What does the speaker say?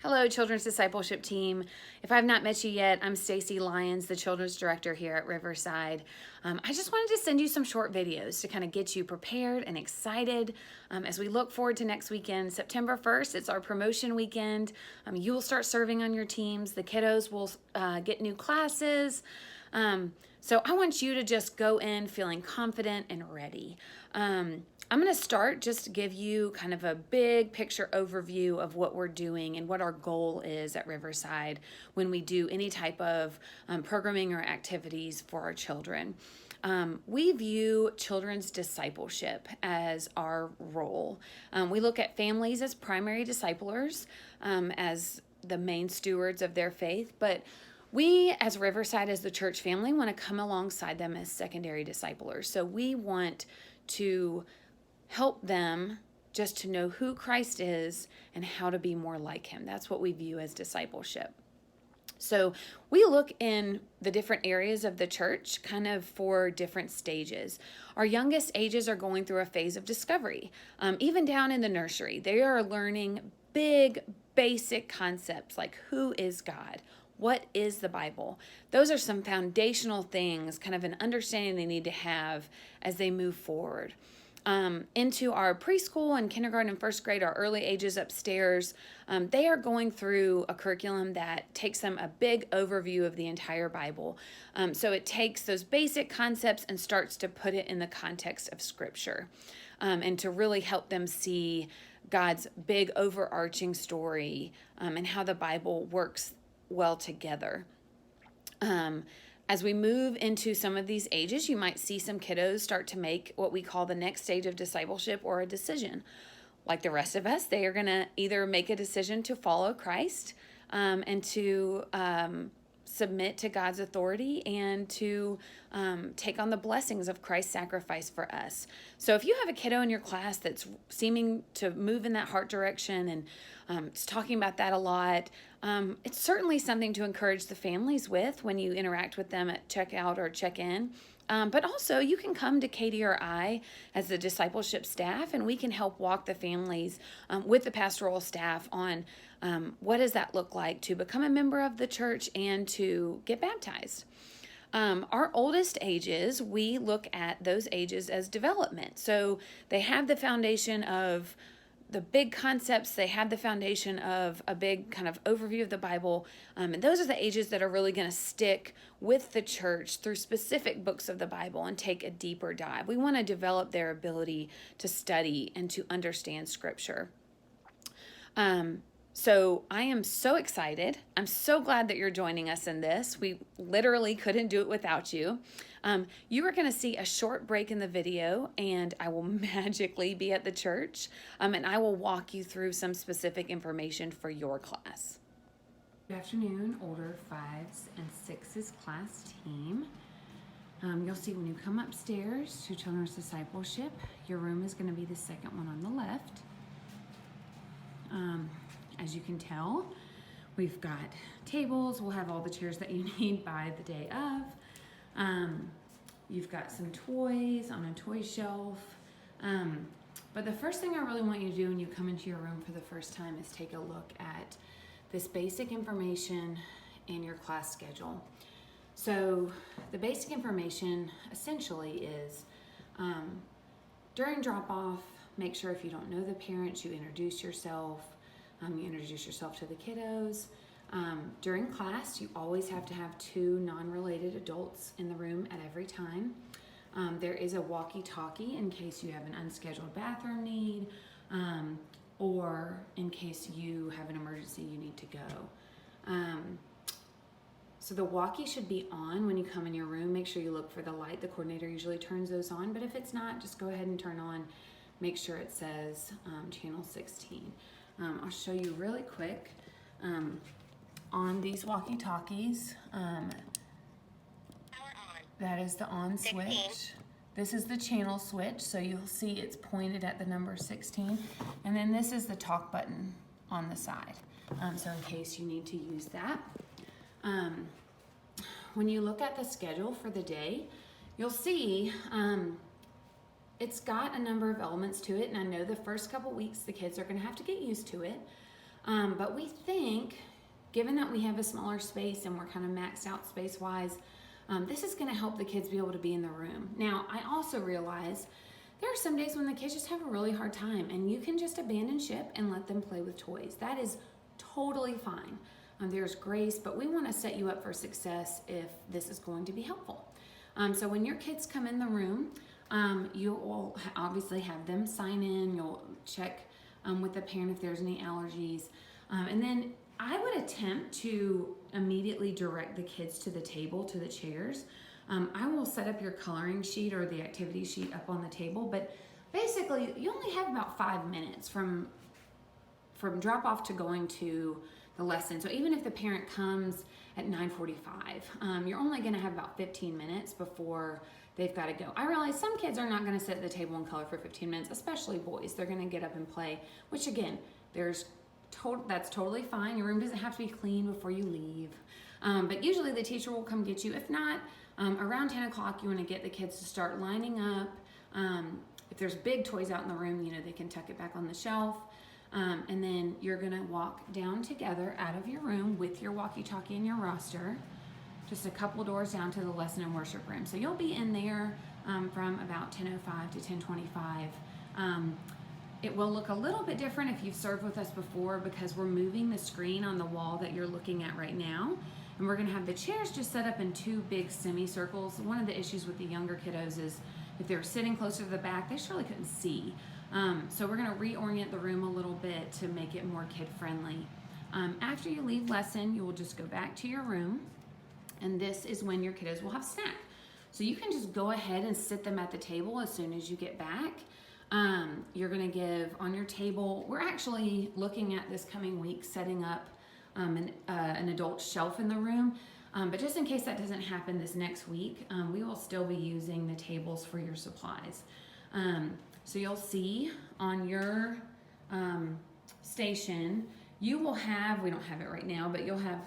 Hello, Children's Discipleship Team. If I've not met you yet, I'm Stacy Lyons, the Children's Director here at Riverside. I just wanted to send you some short videos to kind of get you prepared and excited as we look forward to next weekend. September 1st, it's our promotion weekend. You will start serving on your teams. The kiddos will get new classes. So I want you to just go in feeling confident and ready. I'm going to start just to give you kind of a big picture overview of what we're doing and what our goal is at Riverside when we do any type of programming or activities for our children. We view children's discipleship as our role. We look at families as primary disciplers, as the main stewards of their faith, but we, as Riverside, as the church family, want to come alongside them as secondary disciplers. So we want to help them just to know who Christ is and how to be more like him. That's what we view as discipleship. So we look in the different areas of the church kind of for different stages. Our youngest ages are going through a phase of discovery. Even down in the nursery, they are learning big, basic concepts like who is God? What is the Bible? Those are some foundational things, kind of an understanding they need to have as they move forward. Into our preschool and kindergarten and first grade, our early ages upstairs, they are going through a curriculum that takes them a big overview of the entire Bible. So it takes those basic concepts and starts to put it in the context of Scripture, and to really help them see God's big overarching story, and how the Bible works well together. As we move into some of these ages, you might see some kiddos start to make what we call the next stage of discipleship or a decision. Like the rest of us, they are going to either make a decision to follow Christ, and to submit to God's authority and to take on the blessings of Christ's sacrifice for us. So if you have a kiddo in your class that's seeming to move in that heart direction and is talking about that a lot, it's certainly something to encourage the families with when you interact with them at checkout or check-in. But also you can come to Katie or I as the discipleship staff, and we can help walk the families with the pastoral staff on what does that look like to become a member of the church and to get baptized. Our oldest ages, we look at those ages as development. So they have the foundation of the big concepts, they have the foundation of a big kind of overview of the Bible, and those are the ages that are really going to stick with the church through specific books of the Bible and take a deeper dive. We want to develop their ability to study and to understand Scripture. So I am so excited. I'm so glad that you're joining us in this. We literally couldn't do it without you. You are going to see a short break in the video, and I will magically be at the church, and I will walk you through some specific information for your class. Good afternoon, older 5s and 6s class team. You'll see when you come upstairs to Children's Discipleship, your room is going to be the second one on the left. As you can tell, we've got tables. We'll have all the chairs that you need by the day of. You've got some toys on a toy shelf. But the first thing I really want you to do when you come into your room for the first time is take a look at this basic information in your class schedule. So the basic information essentially is, during drop-off, make sure if you don't know the parents, you introduce yourself. You introduce yourself to the kiddos. During class, you always have to have 2 non-related adults in the room at every time. There is a walkie-talkie in case you have an unscheduled bathroom need, or in case you have an emergency you need to go. So the walkie should be on when you come in your room. Make sure you look for the light. The coordinator usually turns those on, but if it's not, just go ahead and turn on. Make sure it says channel 16. I'll show you really quick on these walkie-talkies. That is the on switch. This is the channel switch, so you'll see it's pointed at the number 16. And then this is the talk button on the side, so in case you need to use that. When you look at the schedule for the day, you'll see it's got a number of elements to it, and I know the first couple weeks the kids are going to have to get used to it. But we think, given that we have a smaller space and we're kind of maxed out space-wise, this is going to help the kids be able to be in the room. Now, I also realize there are some days when the kids just have a really hard time, and you can just abandon ship and let them play with toys. That is totally fine. There's grace, but we want to set you up for success if this is going to be helpful. So when your kids come in the room, you will obviously have them sign in. You'll check with the parent if there's any allergies. And then I would attempt to immediately direct the kids to the table, to the chairs. I will set up your coloring sheet or the activity sheet up on the table, but basically you only have about 5 minutes from drop off to going to the lesson. So even if the parent comes at 9:45, you're only going to have about 15 minutes before they've got to go. I realize some kids are not going to sit at the table and color for 15 minutes, especially boys. They're going to get up and play, which again, that's totally fine. Your room doesn't have to be clean before you leave. But usually the teacher will come get you. If not, around 10 o'clock, you want to get the kids to start lining up. If there's big toys out in the room, they can tuck it back on the shelf. And then you're gonna walk down together out of your room with your walkie-talkie and your roster, just a couple doors down to the lesson and worship room. So you'll be in there from about 10:05 to 10:25. It will look a little bit different if you've served with us before, because we're moving the screen on the wall that you're looking at right now. And we're gonna have the chairs just set up in 2 big semicircles. One of the issues with the younger kiddos is if they were sitting closer to the back, they surely couldn't see. So we're gonna reorient the room a little bit to make it more kid-friendly. After you leave lesson, you will just go back to your room, and this is when your kiddos will have snack. So you can just go ahead and sit them at the table as soon as you get back. You're gonna give on your table, we're actually looking at this coming week setting up an adult shelf in the room. But just in case that doesn't happen this next week, we will still be using the tables for your supplies. So you'll see on your station, you will have, we don't have it right now, but you'll have